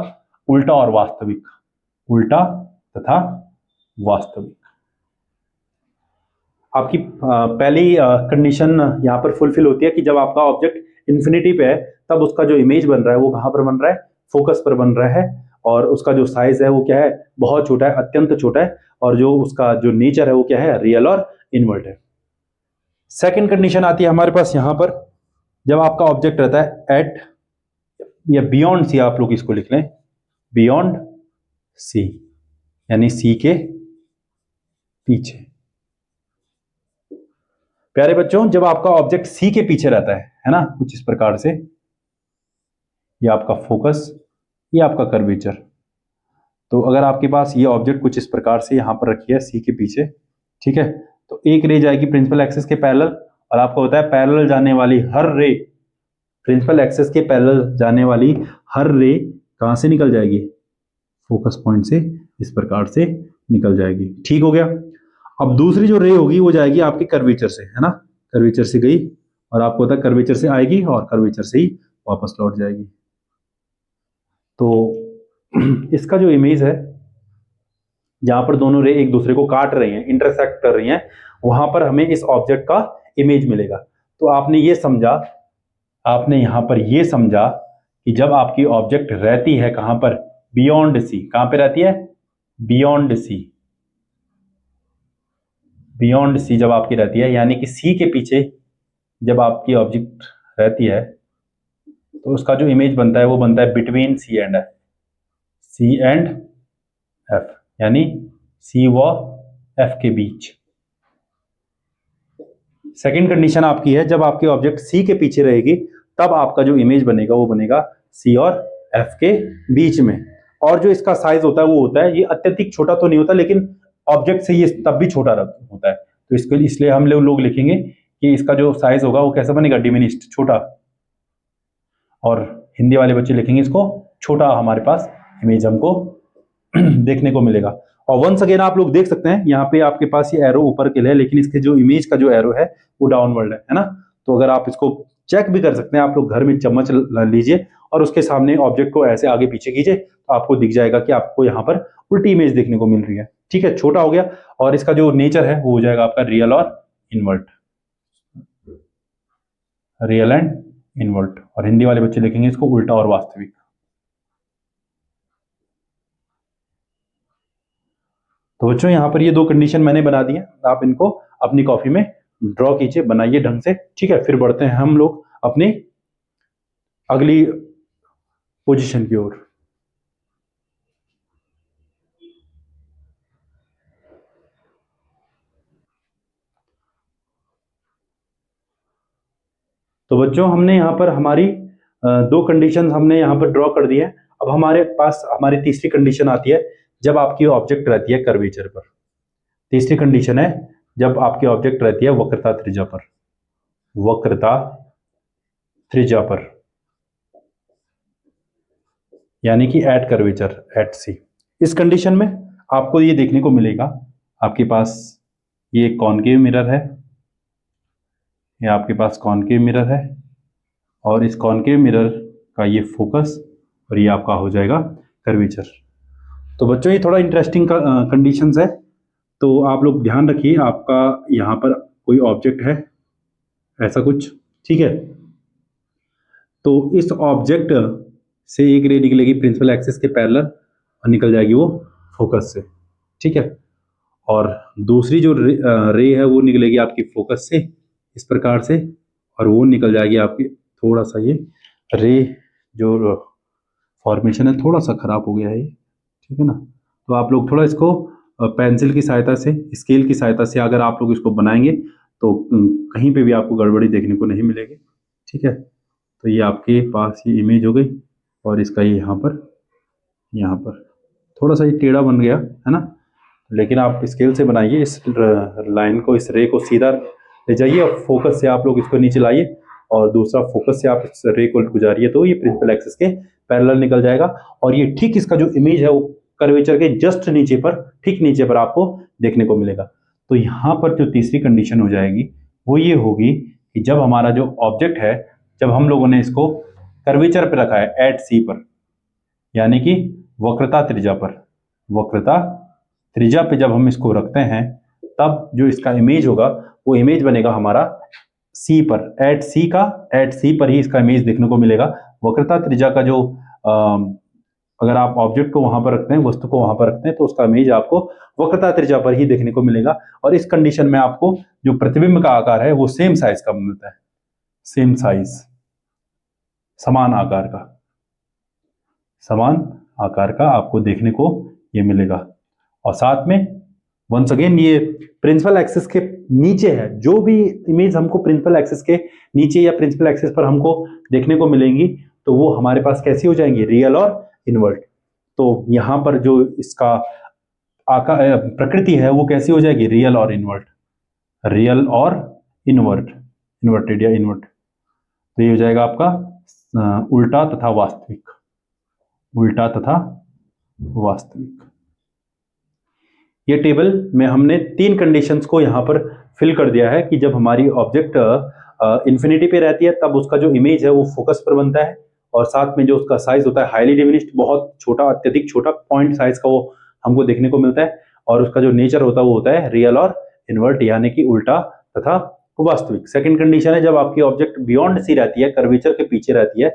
उल्टा और वास्तविक, उल्टा तथा वास्तविक। आपकी पहली कंडीशन यहां पर फुलफिल होती है कि जब आपका ऑब्जेक्ट इंफिनिटी पे है तब उसका जो इमेज बन रहा है वो कहां पर बन रहा है, फोकस पर बन रहा है, और उसका जो साइज है वो क्या है, बहुत छोटा है, अत्यंत छोटा है, और जो उसका जो नेचर है वो क्या है, रियल और इन्वर्ट है। सेकंड कंडीशन आती है हमारे पास यहां पर, जब आपका ऑब्जेक्ट रहता है एट या बियॉन्ड सी, आप लोग इसको लिख लें बियॉन्ड सी, यानी सी के पीछे। प्यारे बच्चों जब आपका ऑब्जेक्ट सी के पीछे रहता है ना, कुछ इस प्रकार से, ये आपका फोकस, ये आपका कर्वेचर। तो अगर आपके पास ये ऑब्जेक्ट कुछ इस प्रकार से यहां पर रखी है सी के पीछे, ठीक है, तो एक रे जाएगी प्रिंसिपल एक्सिस के पैरेलल, और आपको होता है पैरेलल जाने वाली हर रे, प्रिंसिपल एक्सिस के पैरेलल जाने वाली हर रे कहां से निकल जाएगी, फोकस पॉइंट से इस प्रकार से निकल जाएगी, ठीक हो गया। अब दूसरी जो रे होगी वो जाएगी आपके कर्वेचर से, है ना, कर्वेचर से गई और आपको पता है कर्वेचर से आएगी और कर्वेचर से ही वापस लौट जाएगी। तो इसका जो इमेज है जहां पर दोनों रे एक दूसरे को काट रही हैं, इंटरसेक्ट कर रही हैं, वहां पर हमें इस ऑब्जेक्ट का इमेज मिलेगा। तो आपने ये समझा, आपने यहां पर ये समझा कि जब आपकी ऑब्जेक्ट रहती है कहां पर, बियॉन्ड सी, कहां पे रहती है, बियॉन्ड सी, बियॉन्ड सी जब आपकी रहती है, यानी कि सी के पीछे जब आपकी ऑब्जेक्ट रहती है तो उसका जो इमेज बनता है वो बनता है between C and F, C and F, यानी सी व एफ के बीच। सेकंड कंडीशन आपकी है जब आपकी ऑब्जेक्ट सी के पीछे रहेगी तब आपका जो इमेज बनेगा वो बनेगा सी और एफ के बीच में। और जो इसका साइज होता है वो होता है, ये अत्यधिक छोटा तो नहीं होता लेकिन ऑब्जेक्ट से ये तब भी छोटा होता है। तो इसके इसलिए हम लोग लिखेंगे कि इसका जो साइज होगा वो कैसा बनेगा, डिमिनिश्ड, छोटा। और हिंदी वाले बच्चे लिखेंगे इसको छोटा, हमारे पास इमेज हमको देखने को मिलेगा। और वंस अगेन आप लोग देख सकते हैं यहाँ पे आपके पास ये एरो ऊपर के लिए है, लेकिन इसके जो इमेज का जो एरो है वो डाउनवर्ड है ना। तो अगर आप इसको चेक भी कर सकते हैं, आप लोग घर में चम्मच लीजिए और उसके सामने ऑब्जेक्ट को ऐसे आगे पीछे कीजिए, तो आपको दिख जाएगा कि आपको यहाँ पर उल्टी इमेज देखने को मिल रही है। ठीक है, छोटा हो गया। और इसका जो नेचर है वो हो जाएगा आपका रियल और इनवर्ट, रियल एंड इनवर्ट। और हिंदी वाले बच्चे लिखेंगे इसको उल्टा और वास्तविक। तो बच्चों यहाँ पर ये दो कंडीशन मैंने बना दी है, आप इनको अपनी कॉपी में ड्रॉ कीजिए, बनाइए ढंग से। ठीक है, फिर बढ़ते हैं हम लोग अपनी अगली पोजीशन की ओर। तो बच्चों हमने यहाँ पर हमारी दो कंडीशन हमने यहाँ पर ड्रॉ कर दी है। अब हमारे पास हमारी तीसरी कंडीशन आती है जब आपकी ऑब्जेक्ट रहती है कर्वेचर पर। तीसरी कंडीशन है जब आपकी ऑब्जेक्ट रहती है वक्रता त्रिज्या पर, वक्रता त्रिज्या पर, यानी कि एट कर्वेचर, एट सी। इस कंडीशन में आपको ये देखने को मिलेगा, आपके पास ये कॉनकेव मिरर है, ये आपके पास कॉनकेव मिरर है, और इस कॉनकेव मिरर का ये फोकस, और ये आपका हो जाएगा कर्वेचर। तो बच्चों ये थोड़ा इंटरेस्टिंग कंडीशंस है, तो आप लोग ध्यान रखिए। आपका यहाँ पर कोई ऑब्जेक्ट है ऐसा कुछ, ठीक है। तो इस ऑब्जेक्ट से एक रे निकलेगी प्रिंसिपल एक्सिस के पैरेलल और निकल जाएगी वो फोकस से, ठीक है। और दूसरी जो रे है वो निकलेगी आपकी फोकस से इस प्रकार से, और वो निकल जाएगी आपकी, थोड़ा सा ये रे जो फॉर्मेशन है थोड़ा सा खराब हो गया है ये, ठीक है ना। तो आप लोग थोड़ा इसको पेंसिल की सहायता से, स्केल की सहायता से अगर आप लोग इसको बनाएंगे तो कहीं पे भी आपको गड़बड़ी देखने को नहीं मिलेगी, ठीक है। तो ये आपके पास ये इमेज हो गई, और इसका ये यहाँ पर थोड़ा सा ये टेढ़ा बन गया है ना, लेकिन आप स्केल से बनाइए इस लाइन को, इस रे को सीधा ले जाइए और फोकस से आप लोग इसको नीचे लाइए, और दूसरा फोकस से आप इस रे को गुजारिए, तो ये प्रिंसिपल एक्सिस के पैरेलल निकल जाएगा। और ये ठीक इसका जो इमेज है वो कर्वेचर के जस्ट नीचे पर, ठीक नीचे पर आपको देखने को मिलेगा। तो यहाँ पर जो तीसरी कंडीशन हो जाएगी वो ये होगी कि जब हमारा जो ऑब्जेक्ट है, जब हम लोगों ने इसको कर्वेचर पर रखा है एट सी पर, यानी कि वक्रता त्रिज्या पर, वक्रता त्रिज्या पे जब हम इसको रखते हैं तब जो इसका इमेज होगा वो इमेज बनेगा हमारा सी पर, एट सी पर ही इसका इमेज देखने को मिलेगा। वक्रता त्रिज्या का जो अगर आप ऑब्जेक्ट को वहां पर रखते हैं, वस्तु को वहां पर रखते हैं, तो उसका इमेज आपको वक्रता त्रिज्या पर ही देखने को मिलेगा। और इस कंडीशन में आपको जो प्रतिबिंब का आकार है वो सेम साइज का मिलता है, सेम साइज, समान आकार का, समान आकार का आपको देखने को ये मिलेगा। और साथ में वंस अगेन ये प्रिंसिपल एक्सिस के नीचे है, जो भी इमेज हमको प्रिंसिपल एक्सिस के नीचे या प्रिंसिपल एक्सिस पर हमको देखने को मिलेंगी तो वो हमारे पास कैसी हो जाएंगी, रियल और इनवर्ट। तो यहाँ पर जो इसका आकार प्रकृति है वो कैसी हो जाएगी, रियल और इनवर्ट, रियल और इनवर्ट, इन्वर्टेड या इनवर्ट। तो ये हो जाएगा आपका उल्टा तथा वास्तविक, उल्टा तथा वास्तविक। ये टेबल में हमने तीन कंडीशंस को यहाँ पर फिल कर दिया है कि जब हमारी ऑब्जेक्ट इन्फिनिटी पे रहती है तब उसका जो इमेज है वो फोकस पर बनता है, और साथ में जो उसका साइज होता है हाईली डिमिनिश्ड, बहुत छोटा, अत्यधिक छोटा पॉइंट साइज का वो हमको देखने को मिलता है, और उसका जो नेचर होता है वो होता है रियल और इनवर्ट, यानी कि उल्टा तथा वास्तविक। सेकेंड कंडीशन है जब आपकी ऑब्जेक्ट बियॉन्ड सी रहती है, कर्वेचर के पीछे रहती है,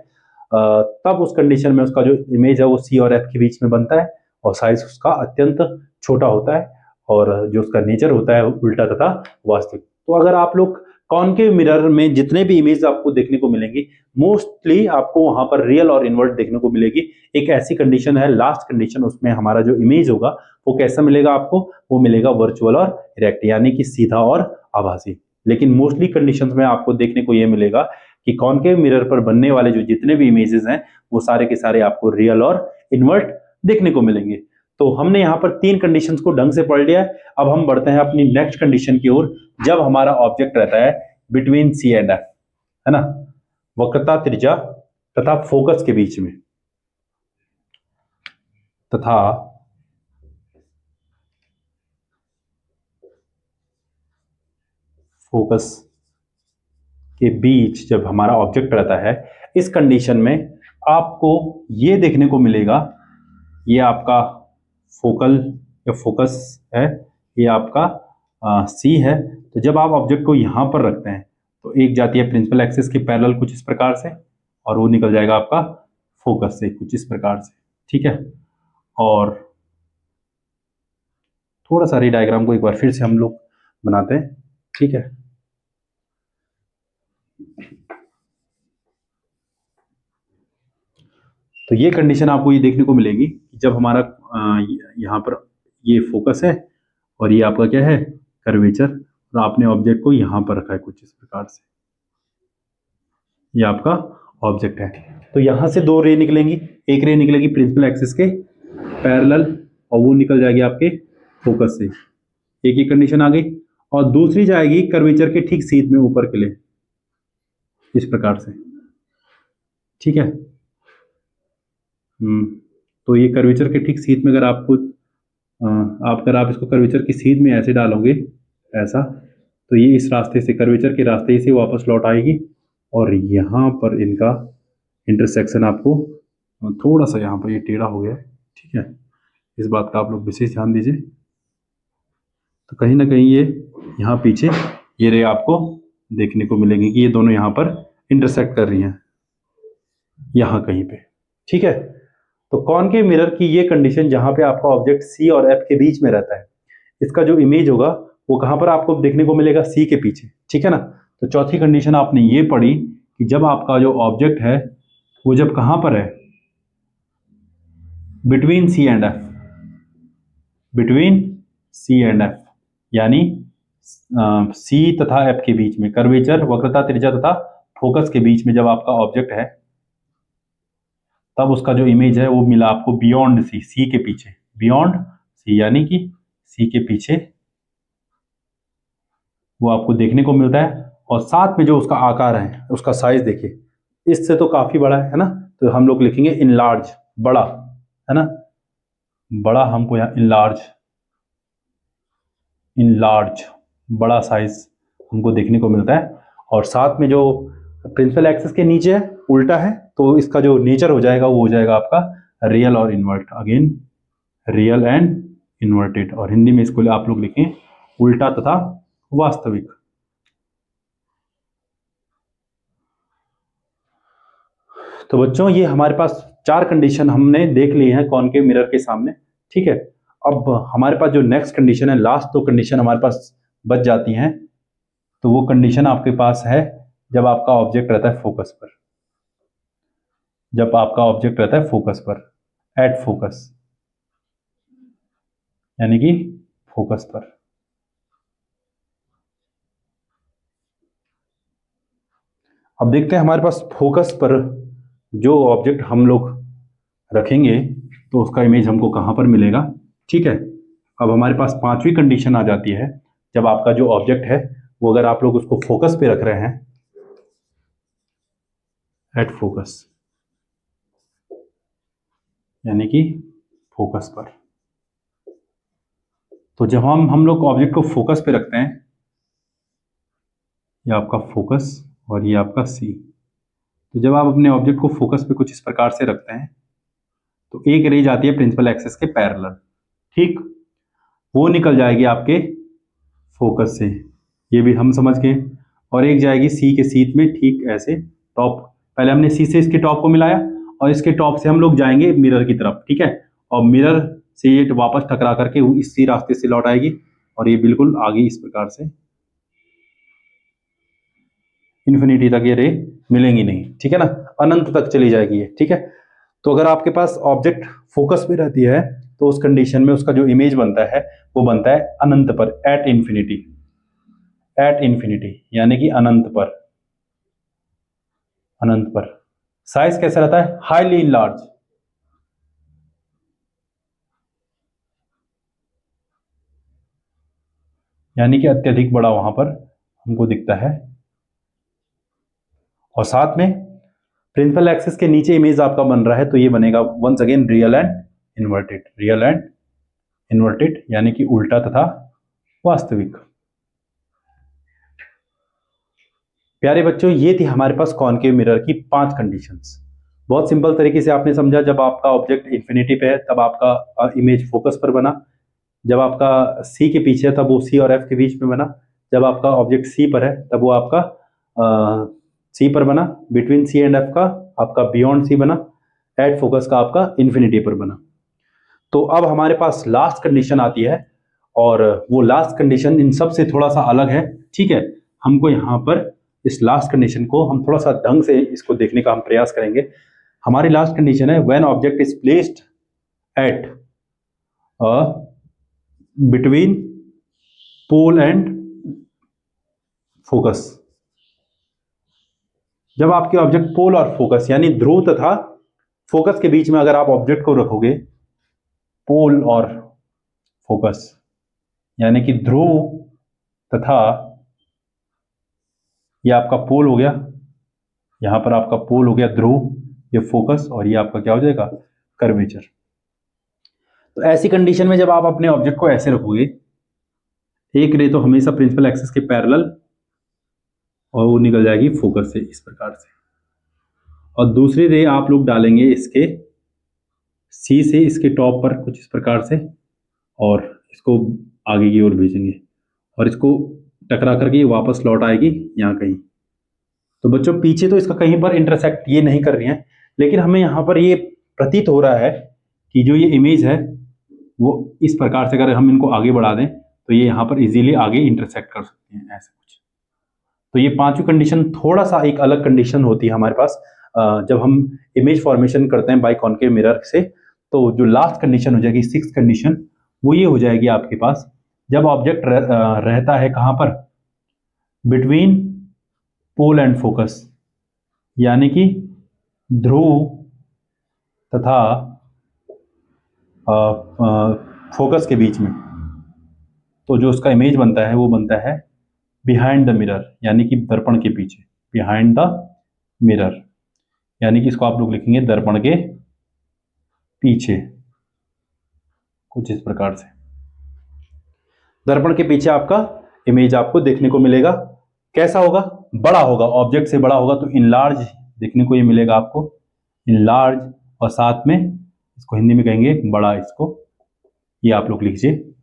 तब उस कंडीशन में उसका जो इमेज है वो सी और एफ के बीच में बनता है, और साइज उसका अत्यंत छोटा होता है, और जो उसका नेचर होता है उल्टा तथा वास्तविक। तो अगर आप लोग कॉनकेव मिरर में जितने भी इमेज आपको देखने को मिलेंगी, मोस्टली आपको वहां पर रियल और इनवर्ट देखने को मिलेगी। एक ऐसी कंडीशन है लास्ट कंडीशन, उसमें हमारा जो इमेज होगा वो कैसा मिलेगा आपको, वो मिलेगा वर्चुअल और इरेक्ट, यानी कि सीधा और आभासी। लेकिन मोस्टली कंडीशंस में आपको देखने को ये मिलेगा कि कॉनकेव मिरर पर बनने वाले जो जितने भी इमेजेस हैं वो सारे के सारे आपको रियल और इनवर्ट देखने को मिलेंगे। तो हमने यहाँ पर 3 कंडीशंस को ढंग से पढ़ लिया है। अब हम बढ़ते हैं अपनी नेक्स्ट कंडीशन की ओर, जब हमारा ऑब्जेक्ट रहता है बिटवीन सी एंड एफ, है ना, वक्रता त्रिज्या तथा फोकस के बीच में, तथा फोकस के बीच जब हमारा ऑब्जेक्ट रहता है, इस कंडीशन में आपको ये देखने को मिलेगा, ये आपका फोकल या फोकस है, ये आपका सी है। तो जब आप ऑब्जेक्ट को यहां पर रखते हैं तो एक जाती है प्रिंसिपल एक्सिस के पैरेलल कुछ इस प्रकार से, और वो निकल जाएगा आपका फोकस से कुछ इस प्रकार से, ठीक है। और थोड़ा सा डायग्राम को एक बार फिर से हम लोग बनाते हैं, ठीक है। तो ये कंडीशन आपको ये देखने को मिलेगी जब हमारा यहाँ पर ये फोकस है और ये आपका क्या है कर्वेचर, और आपने ऑब्जेक्ट को यहाँ पर रखा है कुछ इस प्रकार से, ये आपका ऑब्जेक्ट है। तो यहाँ से 2 रे निकलेंगी, एक रे निकलेगी प्रिंसिपल एक्सिस के पैरेलल और वो निकल जाएगी आपके फोकस से, एक ही कंडीशन आ गई। और दूसरी जाएगी कर्वेचर के ठीक सीध में ऊपर के लिए इस प्रकार से, ठीक है। तो ये कर्वेचर के ठीक सीध में अगर आपको अगर आप इसको कर्वेचर की सीध में ऐसे डालोगे ऐसा, तो ये इस रास्ते से कर्वेचर के रास्ते से वापस लौट आएगी और यहाँ पर इनका इंटरसेक्शन आपको थोड़ा सा यहाँ पर ये टेढ़ा हो गया है, ठीक है। इस बात का आप लोग विशेष ध्यान दीजिए। तो कहीं ना कहीं ये यहाँ पीछे ये रे आपको देखने को मिलेगी कि ये दोनों यहाँ पर इंटरसेक्ट कर रही हैं यहाँ कहीं पे, ठीक है। तो कॉनकेव मिरर की ये कंडीशन जहां पे आपका ऑब्जेक्ट सी और एफ के बीच में रहता है, इसका जो इमेज होगा वो कहां पर आपको देखने को मिलेगा, सी के पीछे, ठीक है ना। तो चौथी कंडीशन आपने ये पढ़ी कि जब आपका जो ऑब्जेक्ट है वो जब कहां पर है between C and F, between C and F यानी सी तथा एफ के बीच में, कर्वेचर वक्रता त्रिज्या तथा फोकस के बीच में जब आपका ऑब्जेक्ट है, तब उसका जो इमेज है वो मिला आपको बियॉन्ड सी, सी के पीछे, बियॉन्ड सी यानी कि सी के पीछे वो आपको देखने को मिलता है। और साथ में जो उसका आकार है, उसका साइज देखिए, इससे तो काफी बड़ा है ना। तो हम लोग लिखेंगे इनलार्ज, बड़ा, है ना, बड़ा हमको यहाँ इनलार्ज, इनलार्ज बड़ा साइज हमको देखने को मिलता है। और साथ में जो प्रिंसिपल एक्सिस के नीचे है उल्टा है, तो इसका जो नेचर हो जाएगा वो हो जाएगा आपका रियल और invert, again real and inverted, और हिंदी में इसको आप लोग लिखें उल्टा तथा वास्तविक। तो बच्चों ये हमारे पास 4 कंडीशन हमने देख ली हैं कॉनकेव मिरर के सामने, ठीक है। अब हमारे पास जो नेक्स्ट कंडीशन है, लास्ट 2 कंडीशन हमारे पास बच जाती हैं। तो वो कंडीशन आपके पास है जब आपका ऑब्जेक्ट रहता है फोकस पर, जब आपका ऑब्जेक्ट रहता है फोकस पर, एट फोकस यानी कि फोकस पर। अब देखते हैं हमारे पास फोकस पर जो ऑब्जेक्ट हम लोग रखेंगे तो उसका इमेज हमको कहां पर मिलेगा, ठीक है। अब हमारे पास 5वीं कंडीशन आ जाती है, जब आपका जो ऑब्जेक्ट है वो अगर आप लोग उसको फोकस पे रख रहे हैं, एट फोकस यानी कि फोकस पर। तो जब हम लोग ऑब्जेक्ट को फोकस पे रखते हैं, ये आपका फोकस और ये आपका सी, तो जब आप अपने ऑब्जेक्ट को फोकस पे कुछ इस प्रकार से रखते हैं तो एक रेज आती है प्रिंसिपल एक्सिस के पैरेलल, ठीक, वो निकल जाएगी आपके फोकस से, ये भी हम समझ गए। और एक जाएगी सी के सीध में, ठीक ऐसे टॉप, पहले हमने सी से इसके टॉप को मिलाया और इसके टॉप से हम लोग जाएंगे मिरर की तरफ, ठीक है। और मिरर से ये वापस टकरा करके इसी रास्ते से लौट आएगी और ये बिल्कुल आगे इस प्रकार से इन्फिनिटी तक ये रे मिलेंगी नहीं, ठीक है ना, अनंत तक चली जाएगी ये, ठीक है। तो अगर आपके पास ऑब्जेक्ट फोकस पे रहती है तो उस कंडीशन में उसका जो इमेज बनता है वो बनता है अनंत पर, एट इंफिनिटी, एट इंफिनिटी यानी कि अनंत पर, अनंत पर। साइज कैसा रहता है, हाईली इनलार्ज, यानी कि अत्यधिक बड़ा वहां पर हमको दिखता है। और साथ में प्रिंसिपल एक्सिस के नीचे इमेज आपका बन रहा है, तो ये बनेगा once again real and inverted, real and inverted यानी कि उल्टा तथा वास्तविक। प्यारे बच्चों, ये थी हमारे पास कॉनकेव मिरर की 5 कंडीशंस। बहुत सिंपल तरीके से आपने समझा। जब आपका ऑब्जेक्ट इन्फिनिटी पे है तब आपका इमेज फोकस पर बना, जब आपका सी के पीछे है तब वो सी और एफ के बीच में बना, जब आपका ऑब्जेक्ट सी पर है तब वो आपका सी पर बना, बिटवीन सी एंड एफ का आपका बियॉन्ड सी बना, एट फोकस का आपका इन्फिनिटी पर बना। तो अब हमारे पास लास्ट कंडीशन आती है, और वो लास्ट कंडीशन इन सब से थोड़ा सा अलग है। ठीक है, हमको यहाँ पर इस लास्ट कंडीशन को हम थोड़ा सा ढंग से इसको देखने का हम प्रयास करेंगे। हमारी लास्ट कंडीशन है when object is placed at between pole and focus. जब आपके ऑब्जेक्ट पोल और फोकस यानी ध्रुव तथा फोकस के बीच में अगर आप ऑब्जेक्ट को रखोगे, पोल और फोकस यानी कि ध्रुव तथा ये आपका पोल हो गया, यहां पर आपका पोल हो गया ध्रुव, ये फोकस, और ये आपका क्या हो जाएगा, कर्वेचर। तो ऐसी कंडीशन में जब आप अपने ऑब्जेक्ट को ऐसे रखोगे, एक रे तो हमेशा प्रिंसिपल एक्सिस के पैरेलल और वो निकल जाएगी फोकस से इस प्रकार से, और दूसरी रे आप लोग डालेंगे इसके सी से इसके टॉप पर कुछ इस प्रकार से, और इसको आगे की ओर भेजेंगे और इसको टकरा करके वापस लौट आएगी यहाँ कहीं। तो बच्चों पीछे तो इसका कहीं पर इंटरसेक्ट ये नहीं कर रही है, लेकिन हमें यहाँ पर ये प्रतीत हो रहा है कि जो ये इमेज है वो इस प्रकार से अगर हम इनको आगे बढ़ा दें तो ये यहाँ पर इजीली आगे इंटरसेक्ट कर सकते हैं, ऐसा कुछ। तो ये 5वीं कंडीशन थोड़ा सा एक अलग कंडीशन होती है हमारे पास जब हम इमेज फॉर्मेशन करते हैं बाय कॉनकेव मिरर से। तो जो लास्ट कंडीशन हो जाएगी 6th कंडीशन, वो ये हो जाएगी आपके पास जब ऑब्जेक्ट रहता है कहाँ पर, बिटवीन पोल एंड फोकस यानी कि ध्रुव तथा फोकस के बीच में। तो जो उसका इमेज बनता है वो बनता है बिहाइंड द मिरर यानी कि दर्पण के पीछे, बिहाइंड द मिरर यानी कि इसको आप लोग लिखेंगे दर्पण के पीछे, कुछ इस प्रकार से। दर्पण के पीछे आपका इमेज आपको देखने को मिलेगा। कैसा होगा, बड़ा होगा, ऑब्जेक्ट से बड़ा होगा, तो इनलार्ज देखने को ये मिलेगा आपको, इनलार्ज, और साथ में इसको हिंदी में कहेंगे बड़ा, इसको ये आप लोग लीजिए।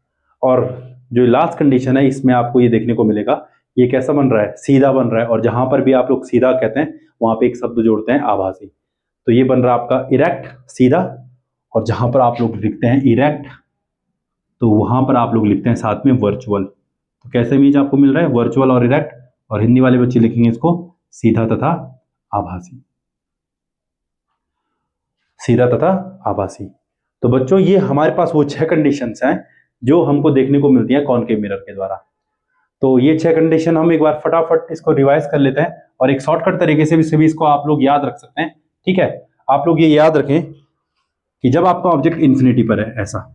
और जो लास्ट कंडीशन है इसमें आपको ये देखने को मिलेगा ये कैसा बन रहा है, सीधा बन रहा है, और जहां पर भी आप लोग सीधा कहते हैं वहां पे एक शब्द जोड़ते हैं आभासी। तो ये बन रहा है आपका इरेक्ट, सीधा, और जहां पर आप लोग लिखते हैं इरेक्ट तो वहां पर आप लोग लिखते हैं साथ में वर्चुअल। तो कैसा इमेज आपको मिल रहा है, वर्चुअल और इरेक्ट, और हिंदी वाले बच्चे लिखेंगे इसको सीधा तथा आभासी, सीधा तथा आभासी। तो बच्चों ये हमारे पास वो 6 कंडीशंस हैं जो हमको देखने को मिलती हैं कॉनकेव मिरर के द्वारा। तो ये 6 कंडीशन हम एक बार फटाफट इसको रिवाइज कर लेते हैं, और एक शॉर्टकट तरीके से भी इसको आप लोग याद रख सकते हैं। ठीक है, आप लोग ये याद रखें कि जब आपका ऑब्जेक्ट इन्फिनिटी पर है ऐसा,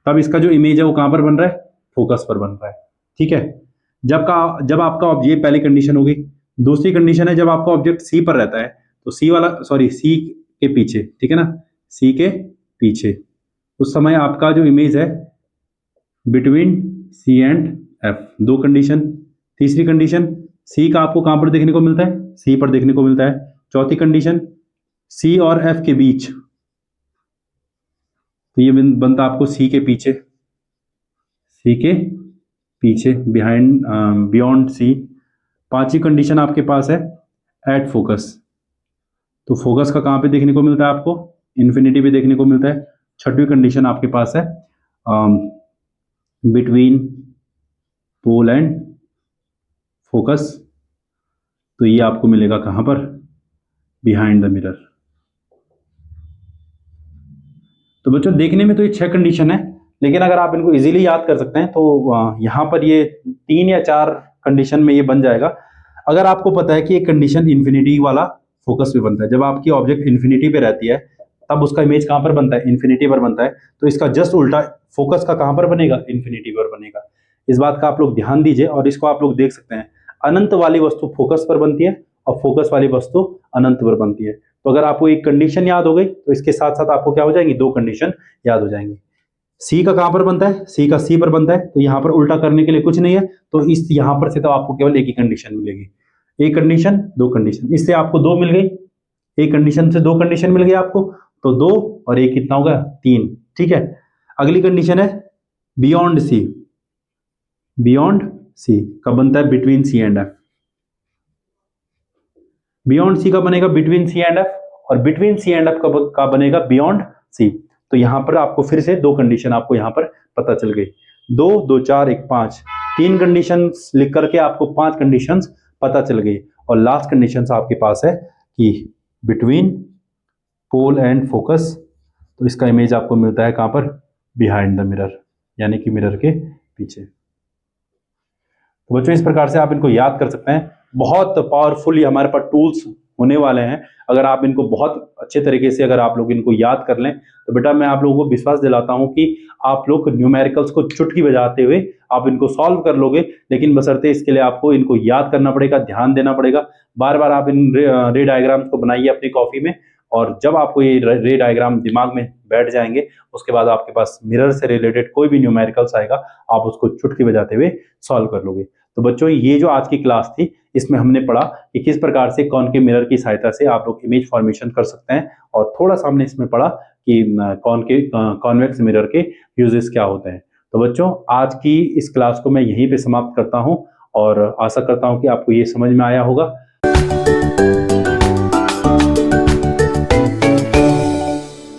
तब इसका जो इमेज है वो कहां पर बन रहा है, फोकस पर बन रहा है। ठीक है, जब आपका ये पहली कंडीशन होगी। दूसरी कंडीशन है जब आपका ऑब्जेक्ट सी पर रहता है, तो सी के पीछे, ठीक है ना, सी के पीछे, उस समय आपका जो इमेज है between C and F, 2 condition. तीसरी कंडीशन, सी का आपको कहां पर देखने को मिलता है, सी पर देखने को मिलता है। चौथी कंडीशन, सी और एफ के बीच, तो ये बनता आपको सी के पीछे, सी के पीछे, बिहाइंड, बियॉन्ड सी। 5वीं कंडीशन आपके पास है एट फोकस, तो फोकस का कहां पे देखने को मिलता है आपको, इन्फिनिटी पे देखने को मिलता है। 6वीं कंडीशन आपके पास है बिटवीन पोल एंड फोकस, तो ये आपको मिलेगा कहां पर, बिहाइंड द मिरर। तो बच्चों देखने में तो ये 6 कंडीशन है, लेकिन अगर आप इनको इजीली याद कर सकते हैं तो यहाँ पर ये 3 या 4 कंडीशन में ये बन जाएगा। अगर आपको पता है कि एक कंडीशन इन्फिनिटी वाला फोकस पे बनता है, जब आपकी ऑब्जेक्ट इन्फिनिटी पे रहती है तब उसका इमेज कहां पर बनता है, इन्फिनिटी पर बनता है, तो इसका जस्ट उल्टा फोकस का कहां पर बनेगा, इन्फिनिटी पर बनेगा। इस बात का आप लोग ध्यान दीजिए और इसको आप लोग देख सकते हैं। अनंत वाली वस्तु फोकस पर बनती है और फोकस वाली वस्तु अनंत पर बनती है। तो अगर आपको एक कंडीशन याद हो गई तो इसके साथ साथ आपको क्या हो जाएंगी, दो कंडीशन याद हो जाएंगी। सी का कहां पर बनता है, सी का सी पर बनता है, तो यहां पर उल्टा करने के लिए कुछ नहीं है, तो इस यहां पर से तो आपको केवल एक ही कंडीशन मिलेगी, एक कंडीशन दो कंडीशन, इससे आपको दो मिल गई, एक कंडीशन से दो कंडीशन मिल गई आपको, तो दो और एक कितना होगा, तीन। ठीक है, अगली कंडीशन है बियॉन्ड सी। बियॉन्ड सी कब बनता है, between C and F. Beyond C का बनेगा बिटवीन सी एंड एफ, और बिटवीन सी एंड एफ का बनेगा बियॉन्ड सी। तो यहां पर आपको फिर से दो कंडीशन आपको यहां पर पता चल गई, दो दो चार एक पांच, तीन कंडीशन लिख करके आपको पांच कंडीशन पता चल गई। और लास्ट कंडीशन आपके पास है कि बिटवीन पोल एंड फोकस, तो इसका इमेज आपको मिलता है कहां पर, बिहाइंड द मिरर, यानी कि मिरर के पीछे। तो बच्चों इस प्रकार से आप इनको याद कर सकते हैं। बहुत पावरफुल हमारे पास टूल्स होने वाले हैं, अगर आप इनको बहुत अच्छे तरीके से अगर आप लोग इनको याद कर लें तो बेटा मैं आप लोगों को विश्वास दिलाता हूं कि आप लोग न्यूमेरिकल्स को चुटकी बजाते हुए आप इनको सॉल्व कर लोगे। लेकिन बशर्ते इसके लिए आपको इनको याद करना पड़ेगा, ध्यान देना पड़ेगा, बार बार आप इन रे डायग्राम्स को बनाइए अपनी कॉपी में, और जब आपको ये रे डायग्राम दिमाग में बैठ जाएंगे उसके बाद आपके पास मिरर से रिलेटेड कोई भी न्यूमेरिकल्स आएगा आप उसको चुटकी बजाते हुए सॉल्व कर लोगे। तो बच्चों ये जो आज की क्लास थी इसमें हमने पढ़ा कि किस प्रकार से कॉनकेव मिरर की सहायता से आप लोग इमेज फॉर्मेशन कर सकते हैं, और थोड़ा सा हमने इसमें पढ़ा कि कॉन्वेक्स मिरर के यूजेस क्या होते हैं। तो बच्चों आज की इस क्लास को मैं यहीं पे समाप्त करता हूं और आशा करता हूं कि आपको ये समझ में आया होगा।